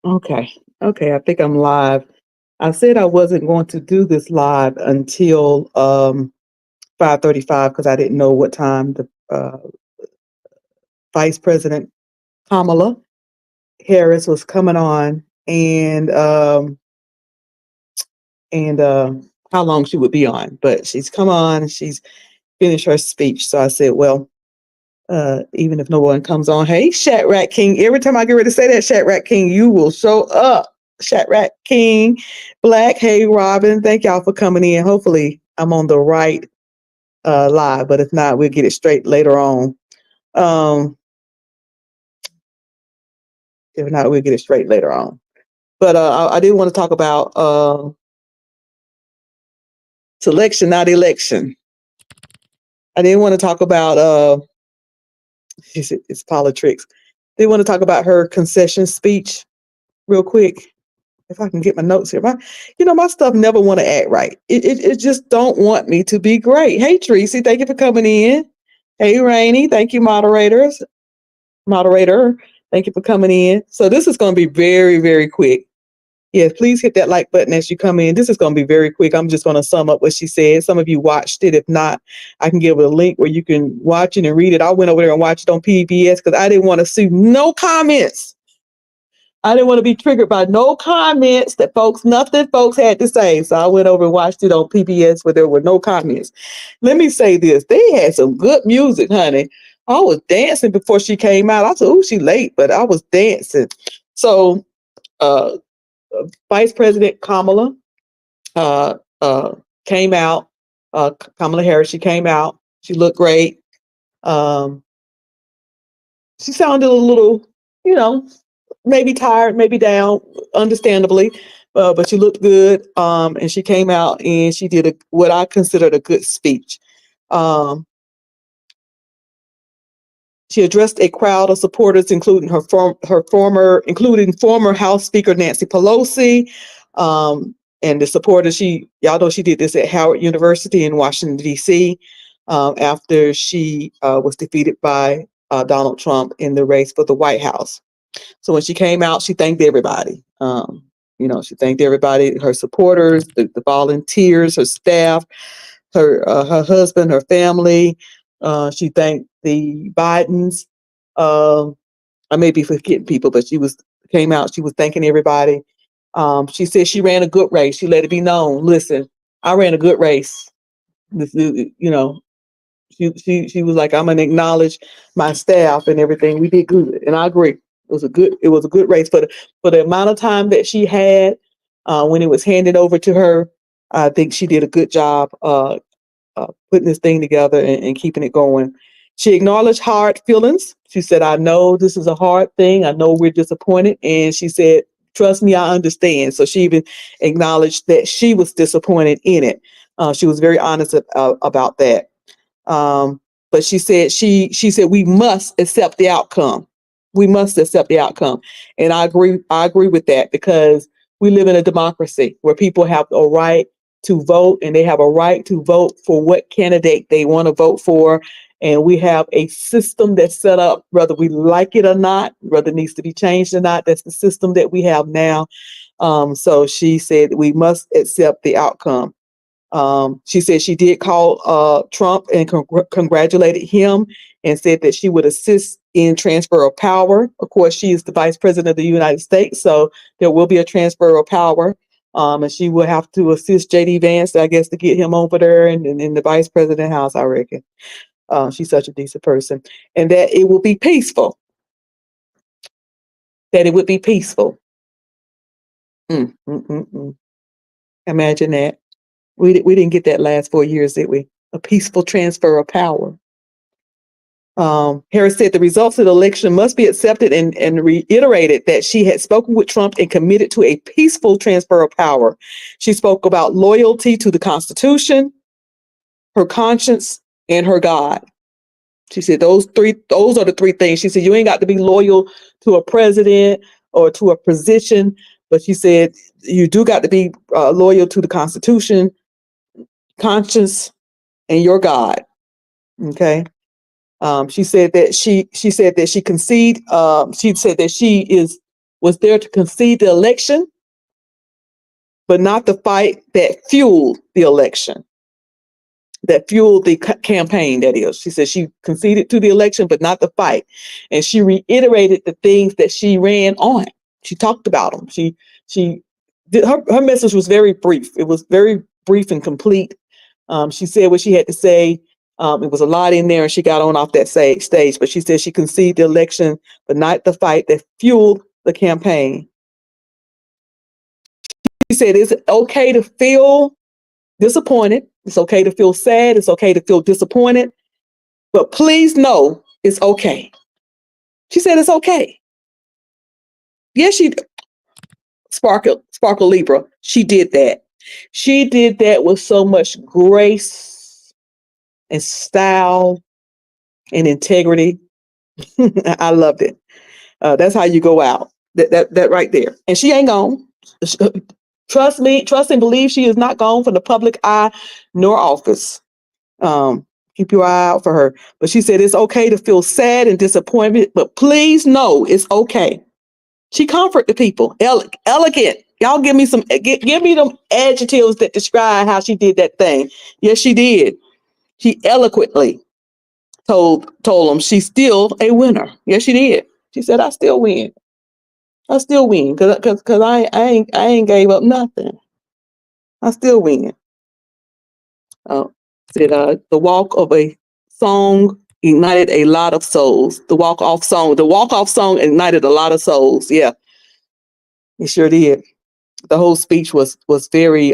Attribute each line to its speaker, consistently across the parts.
Speaker 1: Okay. Okay. I think I'm live. I said I wasn't going to do this live until 5:35 because I didn't know what time the Vice President Kamala Harris was coming on and how long she would be on. But she's come on and she's finished her speech. So I said, well, even if no one comes on, hey, Shadrach King. Every time I get ready to say that, Shadrach King, you will show up. Shadrach King, Black, hey, Robin. Thank y'all for coming in. Hopefully, I'm on the right live, but if not, we'll get it straight later on. Um, if not, we'll get it straight later on. But I did want to talk about selection, not election. I didn't want to talk about it's politics. They want to talk about her concession speech real quick. If I can get my notes here, my stuff never want to act right. It just don't want me to be great. Hey Tracy, thank you for coming in. Hey Rainey, thank you moderator, thank you for coming in. So this is going to be very, very quick. Yes, please hit that like button as you come in. This is going to be very quick. I'm just going to sum up what she said. Some of you watched it. If not, I can give a link where you can watch it and read it. I went over there and watched it on PBS because I didn't want to see no comments. I didn't want to be triggered by no comments that nothing folks had to say. So I went over and watched it on PBS where there were no comments. Let me say this. They had some good music, honey. I was dancing before she came out. I said, oh, she late, but I was dancing. So uh, Vice President Kamala uh, came out. Kamala Harris, she came out. She looked great. Um, she sounded a little, you know, maybe tired, maybe down, understandably, but she looked good. And she came out and she did what I considered a good speech. She addressed a crowd of supporters, including including former House Speaker Nancy Pelosi, and the supporters. Y'all know she did this at Howard University in Washington D.C. After she was defeated by Donald Trump in the race for the White House. So when she came out, she thanked everybody. She thanked everybody, her supporters, the volunteers, her staff, her husband, her family. She thanked the Bidens. I may be forgetting people, but she came out. She was thanking everybody. She said she ran a good race. She let it be known. Listen, I ran a good race. She was like, I'm gonna acknowledge my staff and everything. We did good, and I agree. It was a good race for the amount of time that she had when it was handed over to her. I think she did a good job putting this thing together and keeping it going. She acknowledged hard feelings. She said, I know this is a hard thing. I know we're disappointed. And she said, trust me, I understand. So she even acknowledged that she was disappointed in it. She was very honest about that. But she said we must accept the outcome. We must accept the outcome. And I agree with that because we live in a democracy where people have a right to vote and they have a right to vote for what candidate they want to vote for. And we have a system that's set up, whether we like it or not, whether it needs to be changed or not. That's the system that we have now. So she said we must accept the outcome. She said she did call Trump and congratulated him and said that she would assist in transfer of power. Of course, she is the vice president of the United States, so there will be a transfer of power. And she will have to assist J.D. Vance, I guess, to get him over there and in the vice president house, I reckon. She's such a decent person. And that it will be peaceful. That it would be peaceful. Imagine that. We didn't get that last 4 years, did we? A peaceful transfer of power. Harris said the results of the election must be accepted and reiterated that she had spoken with Trump and committed to a peaceful transfer of power. She spoke about loyalty to the Constitution, her conscience, and her God. She said those are the three things. She said you ain't got to be loyal to a president or to a position, but she said you do got to be loyal to the Constitution, conscience, and your God. Okay. She said that she conceded. She said that she is was there to concede the election, but not the fight that fueled the election, that fueled the campaign, that is. She said she conceded to the election, but not the fight. And she reiterated the things that she ran on. She talked about them. She did, her message was very brief. It was very brief and complete. She said what she had to say. It was a lot in there, and she got on off that stage. But she said she conceded the election, but not the fight that fueled the campaign. She said it's okay to feel disappointed. It's okay to feel sad. It's okay to feel disappointed. But please know it's okay. She said it's okay. Yes, she Sparkle Libra. She did that. She did that with so much grace and style and integrity. I loved it. That's how you go out. That right there. And she ain't gone. Trust me, trust and believe she is not gone from the public eye nor office. Keep your eye out for her. But she said it's okay to feel sad and disappointment, but please know it's okay. She comforted the people. Elegant. Y'all give me them adjectives that describe how she did that thing. Yes, she did. She eloquently told them she's still a winner. Yes, she did. She said, I still win. I still win because I ain't gave up nothing. I still win. Said the walk of a song ignited a lot of souls. The walk off song ignited a lot of souls. Yeah, it sure did. The whole speech was very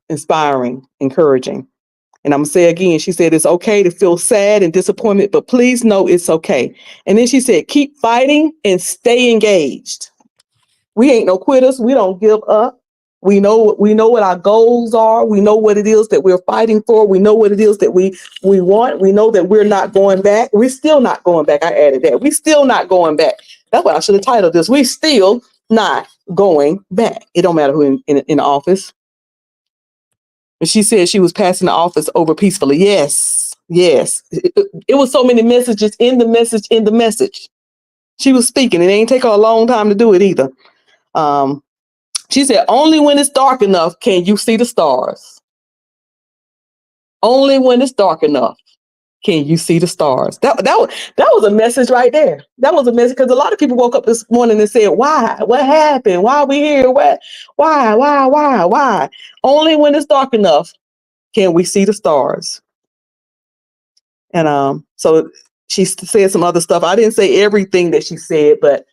Speaker 1: inspiring, encouraging. And I'm gonna say again, she said it's okay to feel sad and disappointment, but please know it's okay. And then she said, keep fighting and stay engaged. We ain't no quitters. We don't give up. We know what our goals are. We know what it is that we're fighting for. We know what it is that we want. We know that we're not going back. We're still not going back. I added that. We're still not going back. That's what I should have titled this. We still not going back. It don't matter who in office. And she said she was passing the office over peacefully. Yes. It was so many messages in the message. She was speaking. It ain't take her a long time to do it either. She said, only when it's dark enough can you see the stars. Only when it's dark enough can you see the stars. That was a message right there. That was a message because a lot of people woke up this morning and said, why? What happened? Why are we here? Why? Only when it's dark enough can we see the stars. And so she said some other stuff. I didn't say everything that she said, but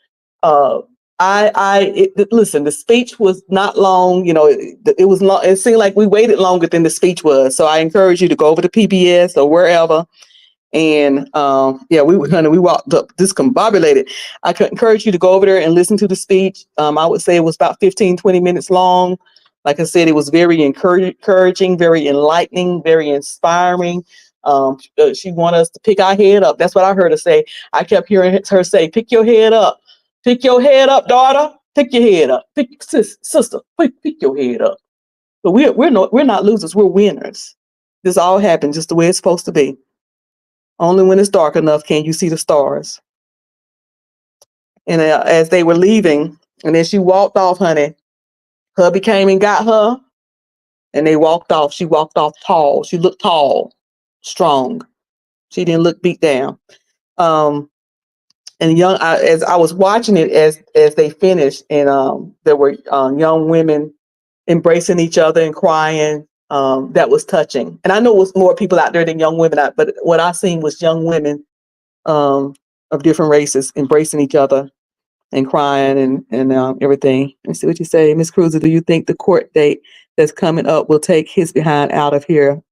Speaker 1: listen, the speech was not long. You know, it was long. It seemed like we waited longer than the speech was. So I encourage you to go over to PBS or wherever. And we walked up discombobulated. I could encourage you to go over there and listen to the speech. I would say it was about 15-20 minutes long. Like I said, it was very encouraging, very enlightening, very inspiring. She wanted us to pick our head up. That's what I heard her say. I kept hearing her say, pick your head up. Pick your head up, daughter. Pick your head up. Sister, pick your head up. But we're not losers. We're winners. This all happened just the way it's supposed to be. Only when it's dark enough can you see the stars. And as they were leaving, and then she walked off, honey, hubby came and got her, and they walked off. She walked off tall. She looked tall, strong. She didn't look beat down. And as I was watching it as they finished, and there were young women embracing each other and crying. That was touching. And I know it was more people out there than young women, but what I seen was young women of different races embracing each other and crying and everything. Let's see what you say, Miss Cruiser. Do you think the court date that's coming up will take his behind out of here?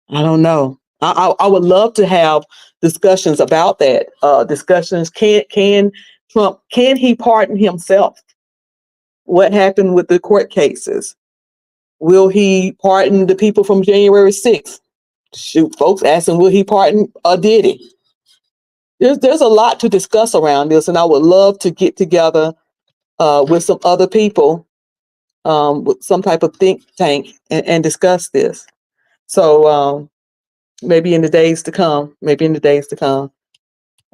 Speaker 1: I don't know. I would love to have discussions about that. Discussions. Can Trump, can he pardon himself? What happened with the court cases? Will he pardon the people from January 6th? Shoot, folks asking, will he pardon or did he? There's a lot to discuss around this, and I would love to get together with some other people, with some type of think tank and discuss this. So maybe in the days to come,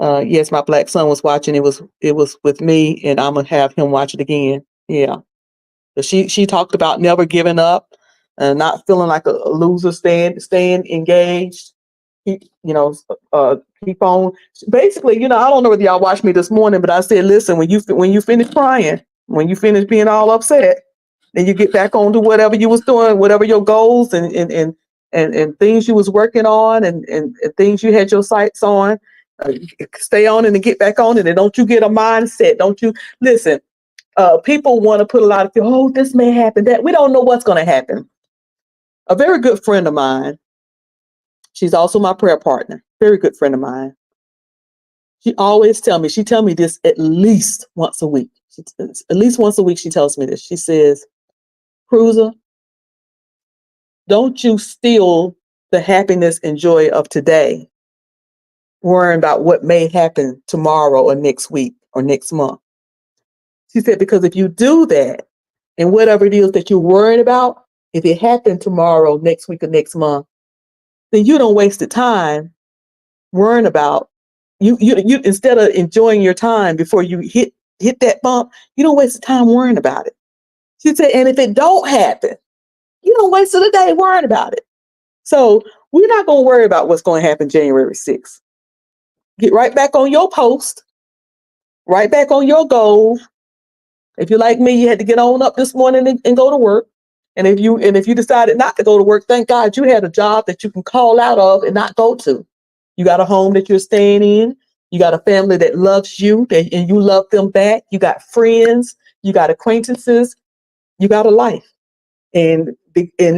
Speaker 1: Yes, my black son was watching. It was with me, and I'm gonna have him watch it again. Yeah. But she talked about never giving up and not feeling like a loser, staying engaged. Keep, keep on. Basically, I don't know whether y'all watched me this morning, but I said, listen, when you finish crying, when you finish being all upset, then you get back on to whatever you was doing, whatever your goals and things you was working on and things you had your sights on. Uh, Stay on it and get back on it, and don't you get a mindset. Don't you listen? People want to put a lot of, oh, this may happen, that we don't know what's going to happen. A very good friend of mine, she's also my prayer partner, very good friend of mine. She tell me this at least once a week. At least once a week, she tells me this. She says, Cruiser, don't you steal the happiness and joy of today, worrying about what may happen tomorrow or next week or next month. She said, because if you do that, and whatever it is that you're worried about, if it happened tomorrow, next week, or next month, then you don't waste the time worrying about you instead of enjoying your time before you hit that bump, you don't waste the time worrying about it. She said, and if it don't happen, you don't waste the day worrying about it. So we're not going to worry about what's going to happen January 6th. Get right back on your post, right back on your goal. If you're like me, you had to get on up this morning and go to work. And if you decided not to go to work, thank God you had a job that you can call out of and not go to. You got a home that you're staying in. You got a family that loves you and you love them back. You got friends. You got acquaintances. You got a life. And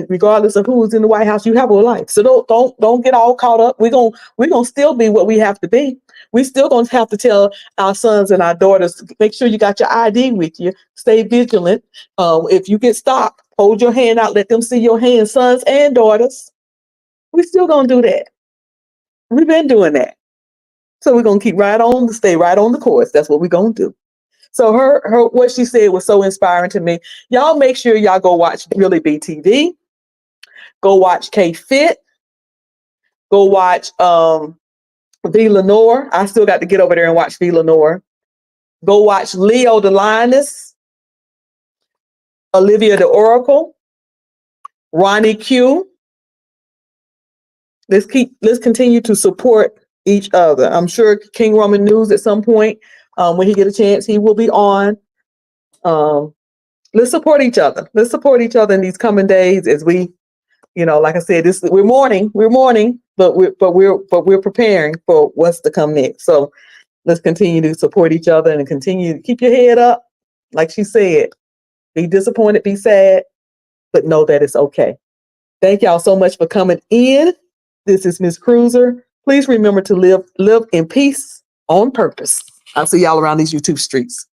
Speaker 1: regardless of who's in the White House, you have a life. So don't get all caught up. We're gonna still be what we have to be. We still gonna have to tell our sons and our daughters, make sure you got your ID with you. Stay vigilant. If you get stopped, hold your hand out. Let them see your hand, sons and daughters. We still gonna do that. We've been doing that. So we're gonna stay right on the course. That's what we're gonna do. So her what she said was so inspiring to me. Y'all make sure y'all go watch Really BTV. Go watch K Fit. Go watch V Lenore. I still got to get over there and watch V Lenore. Go watch Leo the Lioness, Olivia the Oracle, Ronnie Q. Let's continue to support each other. I'm sure King Roman News at some point, when he get a chance, he will be on. Let's support each other. Let's support each other in these coming days as we, like I said, we're mourning, but we're preparing for what's to come next. So let's continue to support each other and continue to keep your head up. Like she said, be disappointed, be sad, but know that it's okay. Thank y'all so much for coming in. This is Miss Cruiser. Please remember to live in peace on purpose. I'll see y'all around these YouTube streets.